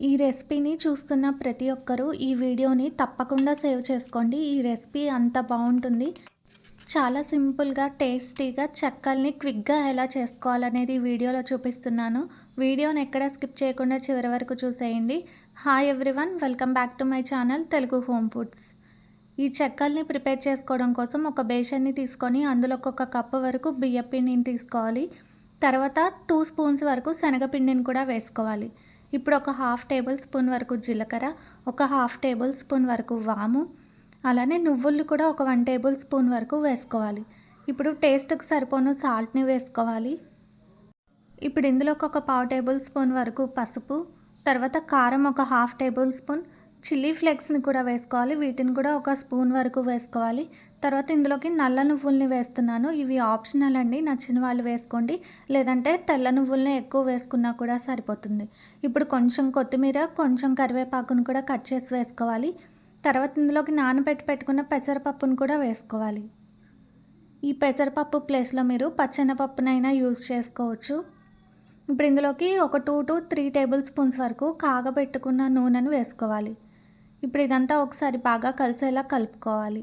ఈ రెసిపీని చూస్తున్న ప్రతి ఒక్కరూ ఈ వీడియోని తప్పకుండా సేవ్ చేసుకోండి. ఈ రెసిపీ అంత బావుంటుంది. చాలా సింపుల్‌గా, టేస్టీగా చెక్కల్ని క్విక్‌గా ఎలా చేసుకోవాలనేది ఈ వీడియోలో చూపిస్తున్నాను. వీడియోని ఎక్కడ స్కిప్ చేయకుండా చివరి వరకు చూసేయండి. Hi everyone, welcome back to my channel Telugu home foods. ఈ చెక్కల్ని ప్రిపేర్ చేసుకోవడం కోసం ఒక బేషన్‌ని తీసుకొని అందులోకి ఒక కప్పు వరకు బియ్యపిండిని తీసుకోవాలి. తర్వాత 2 స్పూన్స్ వరకు శనగపిండిని కూడా వేసుకోవాలి. ఇప్పుడు ఒక హాఫ్ టేబుల్ స్పూన్ వరకు జీలకర్ర, ఒక హాఫ్ టేబుల్ స్పూన్ వరకు వాము, అలానే నువ్వులు కూడా ఒక 1 టేబుల్ స్పూన్ వరకు వేసుకోవాలి. ఇప్పుడు టేస్ట్‌కి సరిపోను సాల్ట్‌ని వేసుకోవాలి. ఇప్పుడు ఇందులోకి ఒక పావు టేబుల్ స్పూన్ వరకు పసుపు, తర్వాత కారం ఒక హాఫ్ టేబుల్ స్పూన్, చిల్లీ ఫ్లేక్స్‌ని కూడా వేసుకోవాలి. వీటిని కూడా ఒక స్పూన్ వరకు వేసుకోవాలి. తర్వాత ఇందులోకి నల్ల నువ్వుల్ని వేస్తున్నాను. ఇవి ఆప్షనల్ అండి. నచ్చిన వాళ్ళు వేసుకోండి. లేదంటే తెల్ల నువ్వుల్ని ఎక్కువ వేసుకున్నా కూడా సరిపోతుంది. ఇప్పుడు కొంచెం కొత్తిమీర, కొంచెం కరివేపాకును కూడా కట్ చేసి వేసుకోవాలి. తర్వాత ఇందులోకి నానబెట్టి పెట్టుకున్న పెసరపప్పును కూడా వేసుకోవాలి. ఈ పెసరపప్పు ప్లేస్‌లో మీరు పచ్చెనపప్పునైనా యూజ్ చేసుకోవచ్చు. ఇప్పుడు ఇందులోకి ఒక 2-3 టేబుల్ స్పూన్స్ వరకు కాగబెట్టుకున్న నూనెను వేసుకోవాలి. ఇప్పుడు ఇదంతా ఒకసారి బాగా కలిసేలా కలుపుకోవాలి.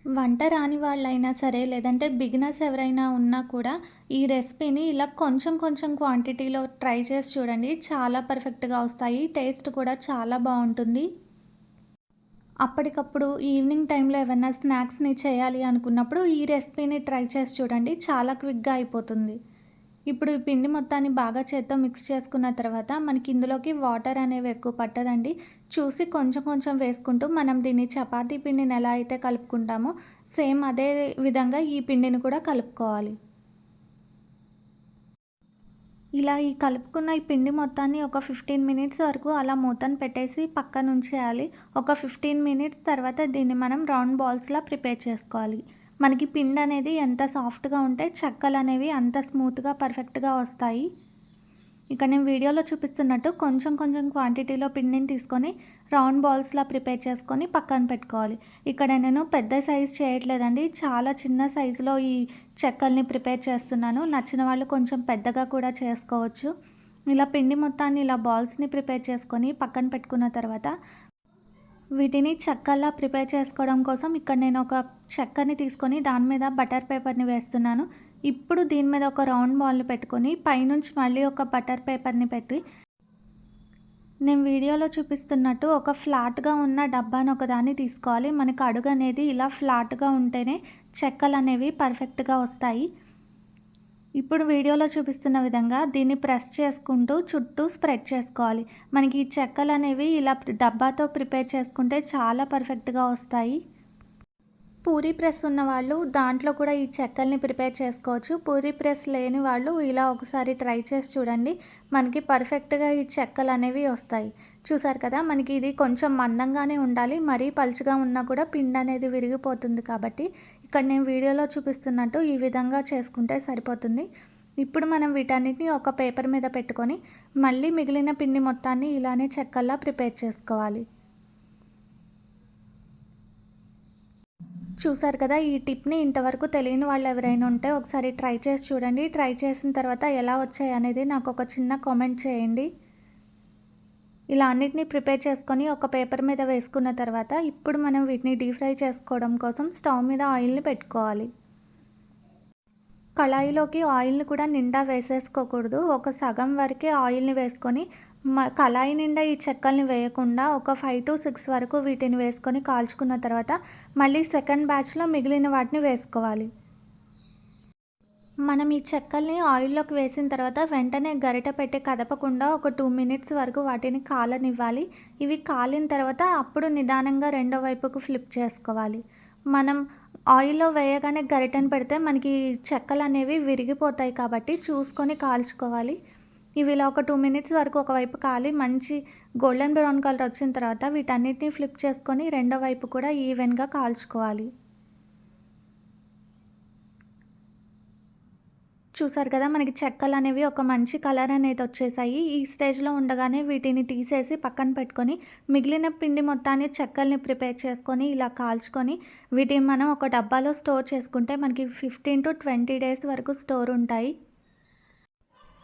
వంట రాని వాళ్ళైనా సరే, లేదంటే బిగినర్స్ ఎవరైనా ఉన్నా కూడా ఈ రెసిపీని ఇలా కొంచెం కొంచెం క్వాంటిటీలో ట్రై చేసి చూడండి. చాలా పర్ఫెక్ట్‌గా వస్తాయి. టేస్ట్ కూడా చాలా బావుంటుంది. అప్పటికప్పుడు ఈవినింగ్ టైంలో ఏవన్నా స్నాక్స్‌ని చేయాలి అనుకున్నప్పుడు ఈ రెసిపీని ట్రై చేసి చూడండి. చాలా క్విక్‌గా అయిపోతుంది. ఇప్పుడు ఈ పిండి మొత్తాన్ని బాగా చేత్తో మిక్స్ చేసుకున్న తర్వాత మనకి ఇందులోకి వాటర్ అనేవి ఎక్కువ పట్టదండి. చూసి కొంచెం కొంచెం వేసుకుంటూ మనం దీన్ని చపాతీ పిండిని ఎలా అయితే కలుపుకుంటామో సేమ్ అదే విధంగా ఈ పిండిని కూడా కలుపుకోవాలి. ఇలా ఈ కలుపుకున్న ఈ పిండి మొత్తాన్ని ఒక 15 మినిట్స్ వరకు అలా మూతను పెట్టేసి పక్కన ఉంచేయాలి. ఒక 15 మినిట్స్ తర్వాత దీన్ని మనం రౌండ్ బాల్స్‌లా ప్రిపేర్ చేసుకోవాలి. మనకి పిండి అనేది ఎంత సాఫ్ట్‌గా ఉంటే చెక్కలు అనేవి అంత స్మూత్‌గా, పర్ఫెక్ట్‌గా వస్తాయి. ఇక్కడ నేను వీడియోలో చూపిస్తున్నట్టు కొంచెం కొంచెం క్వాంటిటీలో పిండిని తీసుకొని రౌండ్ బాల్స్‌లా ప్రిపేర్ చేసుకొని పక్కన పెట్టుకోవాలి. ఇక్కడ నేను పెద్ద సైజ్ చేయట్లేదండి. చాలా చిన్న సైజులో ఈ చెక్కల్ని ప్రిపేర్ చేస్తున్నాను. నచ్చిన వాళ్ళు కొంచెం పెద్దగా కూడా చేసుకోవచ్చు. ఇలా పిండి మొత్తాన్ని ఇలా బాల్స్‌ని ప్రిపేర్ చేసుకొని పక్కన పెట్టుకున్న తర్వాత వీటిని చెక్కల్లా ప్రిపేర్ చేసుకోవడం కోసం ఇక్కడ నేను ఒక చెక్కని తీసుకొని దాని మీద బటర్ పేపర్‌ని వేస్తున్నాను. ఇప్పుడు దీని మీద ఒక రౌండ్ బాల్‌ని పెట్టుకొని పైనుంచి మళ్ళీ ఒక బటర్ పేపర్‌ని పెట్టి నేను వీడియోలో చూపిస్తున్నట్టు ఒక ఫ్లాట్‌గా ఉన్న డబ్బాని ఒకదాన్ని తీసుకోవాలి. మనకు అడుగు అనేది ఇలా ఫ్లాట్‌గా ఉంటేనే చెక్కలనేవి పర్ఫెక్ట్‌గా వస్తాయి. ఇప్పుడు వీడియోలో చూపిస్తున్న విధంగా దీన్ని ప్రెస్ చేసుకుంటూ చుట్టూ స్ప్రెడ్ చేసుకోవాలి. మనకి ఈ చెక్కలనేవి ఇలా డబ్బాతో ప్రిపేర్ చేసుకుంటే చాలా పర్ఫెక్ట్‌గా వస్తాయి. పూరీ ప్రెస్ ఉన్నవాళ్ళు దాంట్లో కూడా ఈ చెక్కల్ని ప్రిపేర్ చేసుకోవచ్చు. పూరీ ప్రెస్ లేని వాళ్ళు ఇలా ఒకసారి ట్రై చేసి చూడండి. మనకి పర్ఫెక్ట్‌గా ఈ చెక్కలనేవి వస్తాయి. చూసారు కదా! మనకి ఇది కొంచెం మందంగానే ఉండాలి. మరీ పలుచగా ఉన్నా కూడా పిండి అనేది విరిగిపోతుంది కాబట్టి ఇక్కడ నేను వీడియోలో చూపిస్తున్నట్టు ఈ విధంగా చేసుకుంటే సరిపోతుంది. ఇప్పుడు మనం వీటన్నిటిని ఒక పేపర్ మీద పెట్టుకొని మళ్ళీ మిగిలిన పిండి మొత్తాన్ని ఇలానే చెక్కల్లా ప్రిపేర్ చేసుకోవాలి. చూసారు కదా! ఈ టిప్‌ని ఇంతవరకు తెలియని వాళ్ళు ఎవరైనా ఉంటే ఒకసారి ట్రై చేసి చూడండి. ట్రై చేసిన తర్వాత ఎలా వచ్చాయనేది నాకు ఒక చిన్న కామెంట్ చేయండి. ఇలా అన్నిటిని ప్రిపేర్ చేసుకొని ఒక పేపర్ మీద వేసుకున్న తర్వాత ఇప్పుడు మనం వీటిని డీప్ ఫ్రై చేసుకోవడం కోసం స్టవ్ మీద ఆయిల్‌ని పెట్టుకోవాలి. కళాయిలోకి ఆయిల్‌ని కూడా నిండా వేసేసుకోకూడదు. ఒక సగం వరకే ఆయిల్‌ని వేసుకొని కళాయి నిండా ఈ చెక్కల్ని వేయకుండా ఒక 5-6 వరకు వీటిని వేసుకొని కాల్చుకున్న తర్వాత మళ్ళీ సెకండ్ బ్యాచ్‌లో మిగిలిన వాటిని వేసుకోవాలి. మనం ఈ చెక్కల్ని ఆయిల్‌లోకి వేసిన తర్వాత వెంటనే గరిటె పెట్టి కదపకుండా ఒక 2 మినిట్స్ వరకు వాటిని కాలనివ్వాలి. ఇవి కాలిన తర్వాత అప్పుడు నిదానంగా రెండో వైపుకు ఫ్లిప్ చేసుకోవాలి. మనం ఆయిల్‌లో వేయగానే గరిటెను పెడితే మనకి చెక్కలనేవి విరిగిపోతాయి కాబట్టి చూసుకొని కాల్చుకోవాలి. ఇవి ఇలా ఒక 2 మినిట్స్ వరకు ఒకవైపు కాలి మంచి గోల్డెన్ బ్రౌన్ కలర్ వచ్చిన తర్వాత వీటన్నిటిని ఫ్లిప్ చేసుకొని రెండో వైపు కూడా ఈవెన్‌గా కాల్చుకోవాలి. చూసారు కదా! మనకి చెక్కలనేవి ఒక మంచి కలర్ అనేది వచ్చేసాయి. ఈ స్టేజ్‌లో ఉండగానే వీటిని తీసేసి పక్కన పెట్టుకొని, మిగిలిన పిండి మొత్తాన్ని చెక్కల్ని ప్రిపేర్ చేసుకొని, ఇలా కాల్చుకొని, వీటిని మనం ఒక డబ్బాలో స్టోర్ చేసుకుంటే మనకి 15-20 డేస్ వరకు స్టోర్ ఉంటాయి.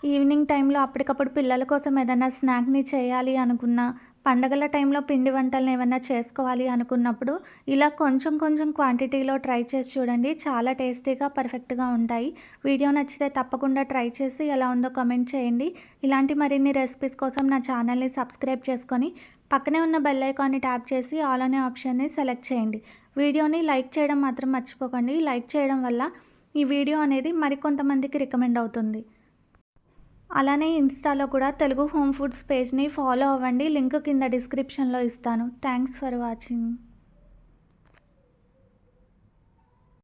ఈవినింగ్ టైంలో అప్పటికప్పుడు పిల్లల కోసం ఏదైనా స్నాక్‌ని చేయాలి అనుకున్నా, పండగల టైంలో పిండి వంటలను ఏమన్నా చేసుకోవాలి అనుకున్నప్పుడు, ఇలా కొంచెం కొంచెం క్వాంటిటీలో ట్రై చేసి చూడండి. చాలా టేస్టీగా, పర్ఫెక్ట్‌గా ఉంటాయి. వీడియో నచ్చితే తప్పకుండా ట్రై చేసి ఎలా ఉందో కామెంట్ చేయండి. ఇలాంటి మరిన్ని రెసిపీస్ కోసం నా ఛానల్‌ని సబ్స్క్రైబ్ చేసుకొని, పక్కనే ఉన్న బెల్ ఐకాన్‌ని ట్యాప్ చేసి ఆల్ అనే ఆప్షన్‌ని సెలెక్ట్ చేయండి. వీడియోని లైక్ చేయడం మాత్రం మర్చిపోకండి. లైక్ చేయడం వల్ల ఈ వీడియో అనేది మరికొంతమందికి రికమెండ్ అవుతుంది. అలానే ఇన్‌స్టాలో కూడా తెలుగు హోమ్ ఫుడ్స్ పేజ్‌ని ఫాలో అవ్వండి. లింక్ కింద డిస్క్రిప్షన్‌లో ఇస్తాను. Thanks for watching.